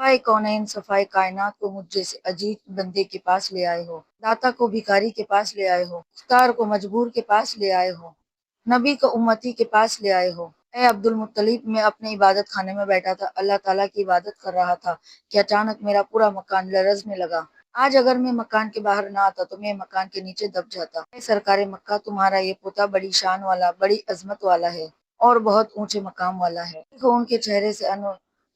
صفائے کونین صفائے کائنات کو مجھ جیسے عجیب بندے کے پاس لے آئے ہو، داتا کو بھکاری کے پاس لے آئے ہو، مختار کو مجبور کے پاس لے آئے ہو، نبی کو امتی کے پاس لے آئے ہو۔ اے عبد المطلب، میں اپنے عبادت خانے میں بیٹھا تھا، اللہ تعالیٰ کی عبادت کر رہا تھا کہ اچانک میرا پورا مکان لرزنے لگا۔ آج اگر میں مکان کے باہر نہ آتا تو میں مکان کے نیچے دب جاتا۔ اے سرکار مکہ، تمہارا یہ پوتا بڑی شان والا، بڑی عظمت والا ہے اور بہت اونچے مقام والا ہے۔ دیکھو، ان کے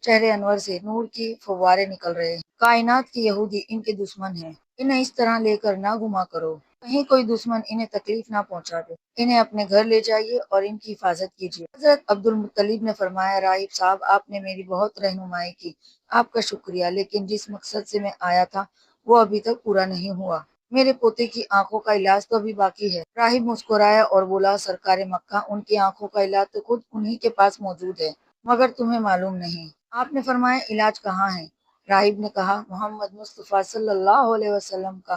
چہرے انور سے نور کی فوارے نکل رہے ہیں۔ کائنات کی یہودی ان کے دشمن ہیں، انہیں اس طرح لے کر نہ گھما کرو، کہیں کوئی دشمن انہیں تکلیف نہ پہنچا دے۔ انہیں اپنے گھر لے جائیے اور ان کی حفاظت کیجیے۔ حضرت عبد المطلب نے فرمایا، راہب صاحب، آپ نے میری بہت رہنمائی کی، آپ کا شکریہ، لیکن جس مقصد سے میں آیا تھا وہ ابھی تک پورا نہیں ہوا۔ میرے پوتے کی آنکھوں کا علاج تو ابھی باقی ہے۔ راہب مسکرایا اور بولا، سرکار مکہ، ان کی آنکھوں کا علاج تو خود انہی کے پاس موجود ہے، مگر تمہیں معلوم نہیں۔ آپ نے فرمایا، علاج کہاں ہے؟ راہب نے کہا، محمد مصطفیٰ صلی اللہ علیہ وسلم کا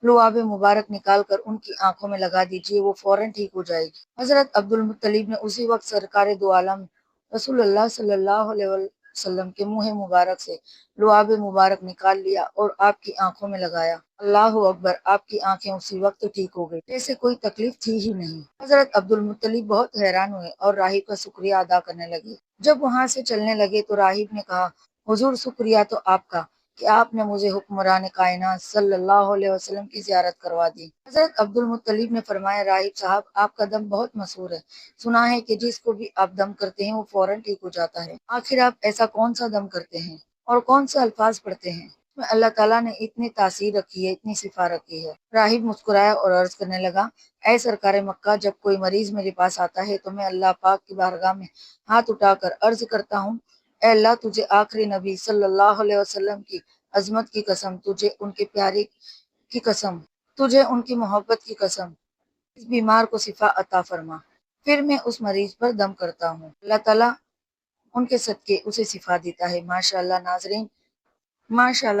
لعاب مبارک نکال کر ان کی آنکھوں میں لگا دیجیے، وہ فوراً ٹھیک ہو جائے گی۔ حضرت عبد المطلب نے اسی وقت سرکار دو عالم رسول اللہ صلی اللہ علیہ وسلم کے منہ مبارک سے لعاب مبارک نکال لیا اور آپ کی آنکھوں میں لگایا۔ اللہ اکبر! آپ کی آنکھیں اسی وقت ٹھیک ہو گئی، جیسے کوئی تکلیف تھی ہی نہیں۔ حضرت عبد المطلب بہت حیران ہوئے اور راہب کا شکریہ ادا کرنے لگے۔ جب وہاں سے چلنے لگے تو راہب نے کہا، حضور، شکریہ تو آپ کا کہ آپ نے مجھے حکمران کائنات صلی اللہ علیہ وسلم کی زیارت کروا دی۔ حضرت عبد المطلب نے فرمایا، راہب صاحب، آپ کا دم بہت مشہور ہے، سنا ہے کہ جس کو بھی آپ دم کرتے ہیں وہ فوراً ٹھیک ہو جاتا ہے۔ آخر آپ ایسا کون سا دم کرتے ہیں اور کون سے الفاظ پڑھتے ہیں؟ اس میں اللہ تعالیٰ نے اتنی تاثیر رکھی ہے، اتنی شفا رکھی ہے۔ راہب مسکرایا اور عرض کرنے لگا، اے سرکار مکہ، جب کوئی مریض میرے پاس آتا ہے تو میں اللہ پاک کی بارگاہ میں ہاتھ اٹھا کر عرض کرتا ہوں، اے اللہ، تجھے آخری نبی صلی اللہ علیہ وسلم کی عظمت کی قسم، تجھے ان کے پیارے کی قسم، تجھے ان کی محبت کی قسم، اس بیمار کو شفا عطا فرما۔ پھر میں اس مریض پر دم کرتا ہوں، اللہ تعالیٰ ان کے صدقے اسے شفا دیتا ہے۔ ماشاء اللہ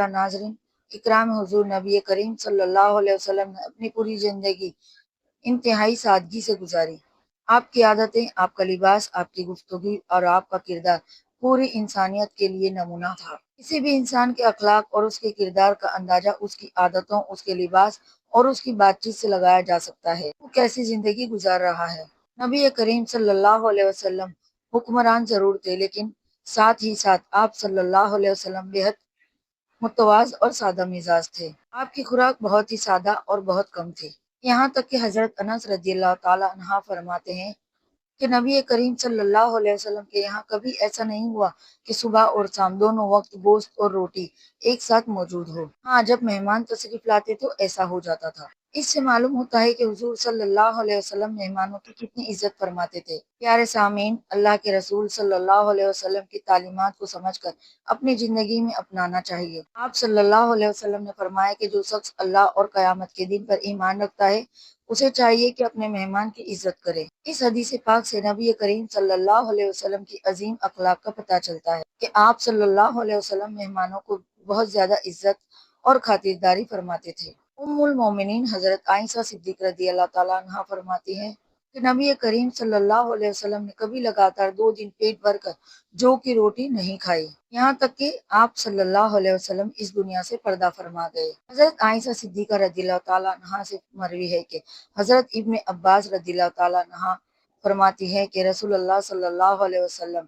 ناظرین، اکرام حضور نبی کریم صلی اللہ علیہ وسلم نے اپنی پوری زندگی انتہائی سادگی سے گزاری۔ آپ کی عادتیں، آپ کا لباس، آپ کی گفتگو اور آپ کا کردار پوری انسانیت کے لیے نمونہ تھا۔ کسی بھی انسان کے اخلاق اور اس کے کردار کا اندازہ اس کی عادتوں، اس کے لباس اور اس کی بات چیت سے لگایا جا سکتا ہے، وہ کیسی زندگی گزار رہا ہے۔ نبی کریم صلی اللہ علیہ وسلم حکمران ضرور تھے، لیکن ساتھ ہی ساتھ آپ صلی اللہ علیہ وسلم بےحد متواضع اور سادہ مزاج تھے۔ آپ کی خوراک بہت ہی سادہ اور بہت کم تھی، یہاں تک کہ حضرت انس رضی اللہ تعالیٰ عنہ فرماتے ہیں کہ نبی کریم صلی اللہ علیہ وسلم کے یہاں کبھی ایسا نہیں ہوا کہ صبح اور شام دونوں وقت گوشت اور روٹی ایک ساتھ موجود ہو۔ ہاں، جب مہمان تشریف لاتے تو ایسا ہو جاتا تھا۔ اس سے معلوم ہوتا ہے کہ حضور صلی اللہ علیہ وسلم مہمانوں کی کتنی عزت فرماتے تھے۔ پیارے سامعین، اللہ کے رسول صلی اللہ علیہ وسلم کی تعلیمات کو سمجھ کر اپنی زندگی میں اپنانا چاہیے۔ آپ صلی اللہ علیہ وسلم نے فرمایا کہ جو شخص اللہ اور قیامت کے دن پر ایمان رکھتا ہے، اسے چاہیے کہ اپنے مہمان کی عزت کرے۔ اس حدیث پاک سے نبی کریم صلی اللہ علیہ وسلم کی عظیم اخلاق کا پتہ چلتا ہے کہ آپ صلی اللہ علیہ وسلم مہمانوں کو بہت زیادہ عزت اور خاطرداری فرماتے تھے۔ ام المومنین حضرت عائشہ صدیقہ رضی اللہ تعالیٰ عنہا فرماتی ہیں کہ نبی کریم صلی اللہ علیہ وسلم نے کبھی لگاتار 2 دن پیٹ بھر کر جو کی روٹی نہیں کھائی، یہاں تک کہ آپ صلی اللہ علیہ وسلم اس دنیا سے پردہ فرما گئے۔ حضرت عائشہ صدیقہ رضی اللہ تعالیٰ عنہا سے مروی ہے کہ حضرت ابن عباس رضی اللہ تعالیٰ عنہ فرماتی ہے کہ رسول اللہ صلی اللہ علیہ وسلم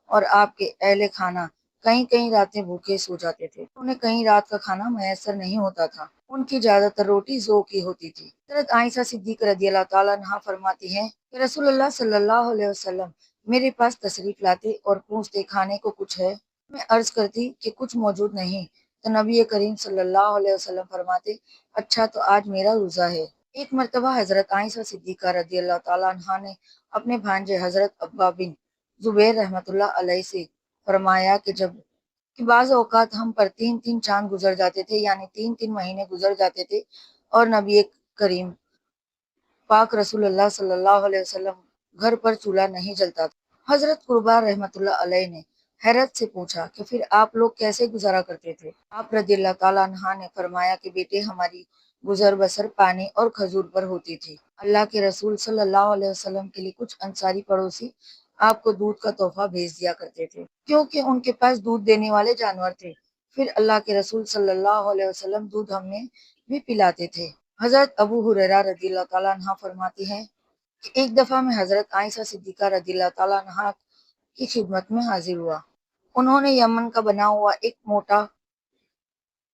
اور آپ کے اہل خانہ کئی راتیں بھوکے سو جاتے تھے، انہیں کہیں رات کا کھانا میسر نہیں ہوتا تھا، ان کی زیادہ تر روٹی ذو کی ہوتی تھی۔ حضرت عائشہ صدیقہ رضی اللہ تعالیٰ عنہ فرماتی ہیں کہ رسول اللہ صلی اللہ علیہ وسلم میرے پاس تشریف لاتے اور پوچھتے، کھانے کو کچھ ہے؟ میں عرض کرتی کہ کچھ موجود نہیں، تو نبی کریم صلی اللہ علیہ وسلم فرماتے، اچھا تو آج میرا روزہ ہے۔ ایک مرتبہ حضرت عائشہ صدیقہ رضی اللہ تعالیٰ عنہ نے اپنے بھانجے حضرت عبا بن زبیر رحمۃ اللہ علیہ سے فرمایا کہ بعض اوقات ہم پر 3 چاند گزر جاتے تھے، یعنی 3 مہینے گزر جاتے تھے اور نبی کریم پاک رسول اللہ صلی اللہ علیہ وسلم گھر پر چولہا نہیں جلتا تھا۔ حضرت قربا رحمۃ اللہ علیہ نے حیرت سے پوچھا کہ پھر آپ لوگ کیسے گزارا کرتے تھے؟ آپ رضی اللہ تعالیٰ عنہ نے فرمایا کہ بیٹے، ہماری گزر بسر پانی اور کھجور پر ہوتی تھی۔ اللہ کے رسول صلی اللہ علیہ وسلم کے لیے کچھ انصاری پڑوسی آپ کو دودھ کا تحفہ بھیج دیا کرتے تھے کیونکہ ان کے پاس دودھ دینے والے جانور تھے۔ پھر اللہ کے رسول صلی اللہ علیہ وسلم دودھ ہمیں بھی پلاتے تھے۔ حضرت ابو ہریرہ رضی اللہ تعالیٰ عنہ فرماتی ہیں کہ ایک دفعہ میں حضرت عائشہ صدیقہ رضی اللہ تعالیٰ عنہ کی خدمت میں حاضر ہوا۔ انہوں نے یمن کا بنا ہوا ایک موٹا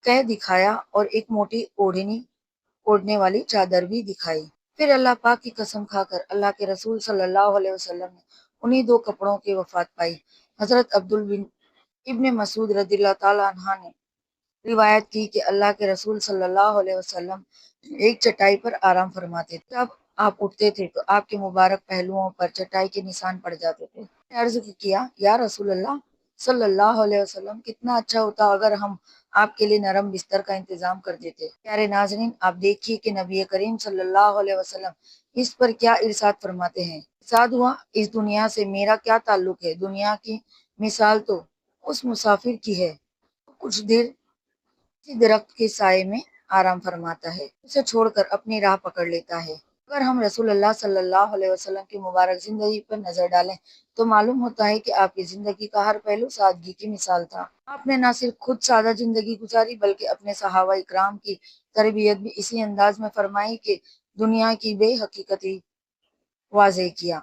قے دکھایا اور ایک موٹی اوڑھنے والی چادر بھی دکھائی۔ پھر اللہ پاک کی قسم کھا کر اللہ کے رسول صلی اللہ علیہ وسلم نے انہی دو کپڑوں کی وفات پائی۔ حضرت ابن مسعود رضی اللہ تعالیٰ عنہ نے روایت کی کہ اللہ کے رسول صلی اللہ علیہ وسلم ایک چٹائی پر آرام فرماتے تھے۔ جب آپ اٹھتے تھے تو آپ کے مبارک پہلوؤں پر چٹائی کے نشان پڑ جاتے تھے۔ میں نے عرض کیا، یا رسول اللہ صلی اللہ علیہ وسلم، کتنا اچھا ہوتا اگر ہم آپ کے لیے نرم بستر کا انتظام کر دیتے۔ پیارے ناظرین، آپ دیکھیے کہ نبی کریم صلی اللہ علیہ وسلم اس پر کیا ارشاد فرماتے ہیں۔ ارشاد ہوا، اس دنیا سے میرا کیا تعلق ہے؟ دنیا کی مثال تو اس مسافر کی ہے کچھ دیر کسی درخت کے سائے میں آرام فرماتا ہے، اسے چھوڑ کر اپنی راہ پکڑ لیتا ہے۔ اگر ہم رسول اللہ صلی اللہ علیہ وسلم کی مبارک زندگی پر نظر ڈالیں تو معلوم ہوتا ہے کہ آپ کی زندگی کا ہر پہلو سادگی کی مثال تھا۔ آپ نے نہ صرف خود سادہ زندگی گزاری بلکہ اپنے صحابہ اکرام کی تربیت بھی اسی انداز میں فرمائی کہ دنیا کی بے حقیقتی واضح کیا۔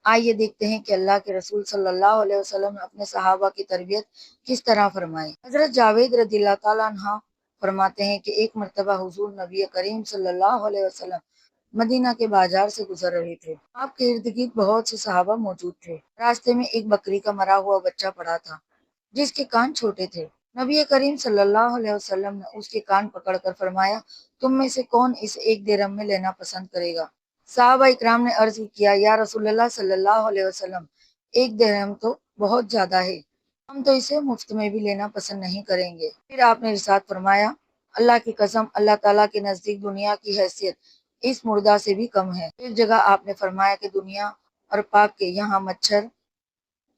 آئیے دیکھتے ہیں کہ اللہ کے رسول صلی اللہ علیہ وسلم نے اپنے صحابہ کی تربیت کس طرح فرمائی۔ حضرت جاوید رضی اللہ تعالیٰ عنہ فرماتے ہیں کہ ایک مرتبہ حضور نبی کریم صلی اللہ علیہ وسلم مدینہ کے بازار سے گزر رہے تھے۔ آپ کے ارد گرد بہت سے صحابہ موجود تھے۔ راستے میں ایک بکری کا مرا ہوا بچہ پڑا تھا جس کے کان چھوٹے تھے۔ نبی کریم صلی اللہ علیہ وسلم نے اس کے کان پکڑ کر فرمایا، تم میں سے کون اسے ایک درہم میں لینا پسند کرے گا؟ صحابہ اکرام نے عرض کیا، یا رسول اللہ صلی اللہ علیہ وسلم، ایک درہم تو بہت زیادہ ہے، ہم تو اسے مفت میں بھی لینا پسند نہیں کریں گے۔ پھر آپ نے ارشاد فرمایا، اللہ کی قسم، اللہ تعالیٰ کے نزدیک دنیا کی حیثیت اس مردہ سے بھی کم ہے۔ ایک جگہ آپ نے فرمایا کہ دنیا اور پاک کے یہاں مچھر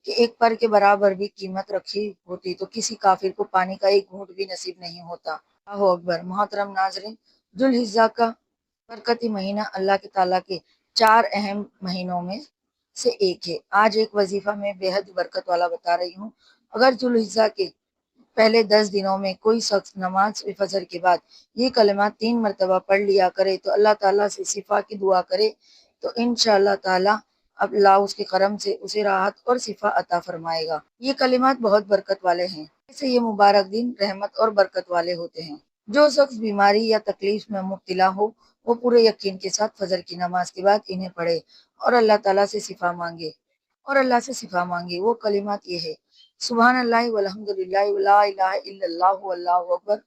کہ ایک پر کے برابر بھی قیمت رکھی ہوتی تو کسی کافر کو پانی کا ایک گھونٹ بھی نصیب نہیں ہوتا۔ اللہ اکبر۔ محترم ناظرین، ذو الحجہ کا برکتی مہینہ اللہ کے تعالیٰ کے 4 اہم مہینوں میں سے ایک ہے۔ آج ایک وظیفہ میں بے حد برکت والا بتا رہی ہوں۔ اگر ذو الحجہ کے پہلے 10 دنوں میں کوئی شخص نماز فجر کے بعد یہ کلمات 3 مرتبہ پڑھ لیا کرے تو اللہ تعالیٰ سے شفا کی دعا کرے تو انشاءاللہ تعالیٰ اللہ اس کے کرم سے اسے راحت اور شفا عطا فرمائے گا۔ یہ کلمات بہت برکت والے ہیں، اسے یہ مبارک دن رحمت اور برکت والے ہوتے ہیں۔ جو شخص بیماری یا تکلیف میں مبتلا ہو وہ پورے یقین کے ساتھ فجر کی نماز کے بعد انہیں پڑھے اور اللہ تعالیٰ سے شفا مانگے۔ وہ کلمات یہ ہے، سبحان اللہ والحمد للہ ولا الہ الا اللہ واللہ اکبر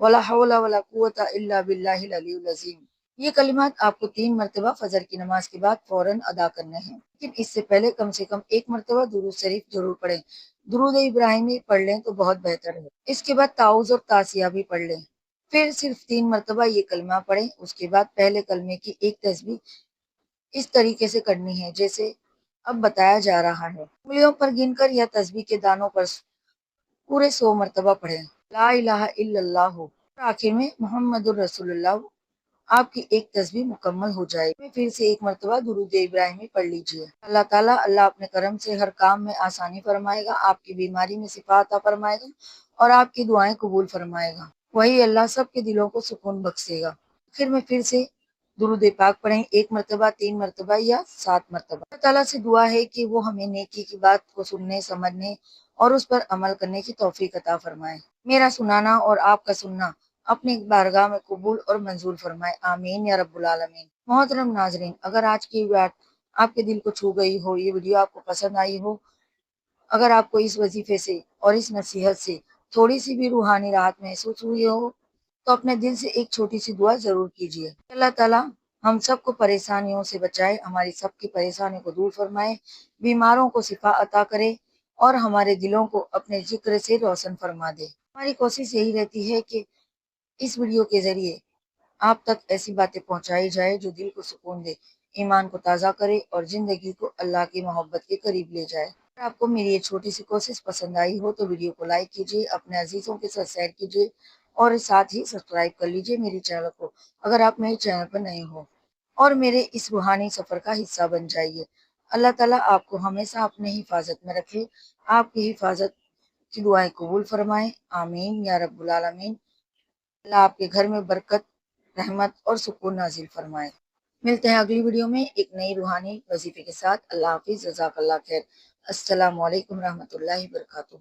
ولا حول ولا قوت الا باللہ العلی العظیم۔ یہ کلمات آپ کو 3 مرتبہ فجر کی نماز کے بعد فوراً ادا کرنے ہیں، لیکن اس سے پہلے کم سے کم 1 مرتبہ درود شریف ضرور پڑھیں۔ درود ابراہیمی پڑھ لیں تو بہت بہتر ہے۔ اس کے بعد تعوذ اور تاسیہ بھی پڑھ لیں۔ پھر صرف 3 مرتبہ یہ کلمہ پڑھیں۔ اس کے بعد پہلے کلمے کی ایک تسبیح اس طریقے سے کرنی ہے جیسے اب بتایا جا رہا ہے۔ انگلیوں پر گن کر یا تسبیح کے دانوں پر پورے 100 مرتبہ پڑھیں۔ لا الہ الا اللہ اور آخر میں محمد الرسول اللہ۔ آپ کی ایک تسبیح مکمل ہو جائے گی۔ پھر سے 1 مرتبہ درود ابراہیمی پڑھ لیجئے۔ اللہ تعالیٰ اپنے کرم سے ہر کام میں آسانی فرمائے گا، آپ کی بیماری میں شفا عطا فرمائے گا اور آپ کی دعائیں قبول فرمائے گا۔ وہی اللہ سب کے دلوں کو سکون بخشے گا۔ آخر میں پھر سے درود پاک پڑھیں، 1 مرتبہ، 3 مرتبہ یا 7 مرتبہ۔ اللہ تعالیٰ سے دعا ہے کہ وہ ہمیں نیکی کی بات کو سننے، سمجھنے اور اس پر عمل کرنے کی توفیق عطا فرمائے۔ میرا سنانا اور آپ کا سننا اپنی بارگاہ میں قبول اور منظور فرمائے، آمین یا رب العالمین۔ محترم ناظرین، اگر آج کی بات آپ کے دل کو چھو گئی ہو، یہ ویڈیو آپ کو پسند آئی ہو، اگر آپ کو اس وظیفے سے اور اس نصیحت سے تھوڑی سی بھی روحانی راحت محسوس ہوئی ہو تو اپنے دل سے ایک چھوٹی سی دعا ضرور کیجیے۔ اللہ تعالیٰ ہم سب کو پریشانیوں سے بچائے، ہماری سب کی پریشانیوں کو دور فرمائے، بیماروں کو شفا عطا کرے اور ہمارے دلوں کو اپنے ذکر سے روشن فرما دے۔ ہماری کوشش یہی رہتی ہے کہ اس ویڈیو کے ذریعے آپ تک ایسی باتیں پہنچائی جائے جو دل کو سکون دے، ایمان کو تازہ کرے اور زندگی کو اللہ کی محبت کے قریب لے جائے۔ اگر آپ کو میری یہ چھوٹی سی کوشش پسند آئی ہو تو ویڈیو کو لائک کیجیے، اپنے عزیزوں کے ساتھ شیئر کیجیے اور ساتھ ہی سبسکرائب کر لیجیے میری چینل کو اگر آپ میرے چینل پر نئے ہو، اور میرے اس روحانی سفر کا حصہ بن جائیے۔ اللہ تعالیٰ آپ کو ہمیشہ اپنے حفاظت میں رکھے، آپ کی حفاظت کی دعائیں قبول فرمائے، آمین یا رب العالمین۔ اللہ آپ کے گھر میں برکت، رحمت اور سکون نازل فرمائے۔ ملتے ہیں اگلی ویڈیو میں ایک نئی روحانی وظیفے کے ساتھ۔ اللہ حافظ، جزاک اللہ خیر۔ السلام علیکم رحمۃ اللہ وبرکاتہ۔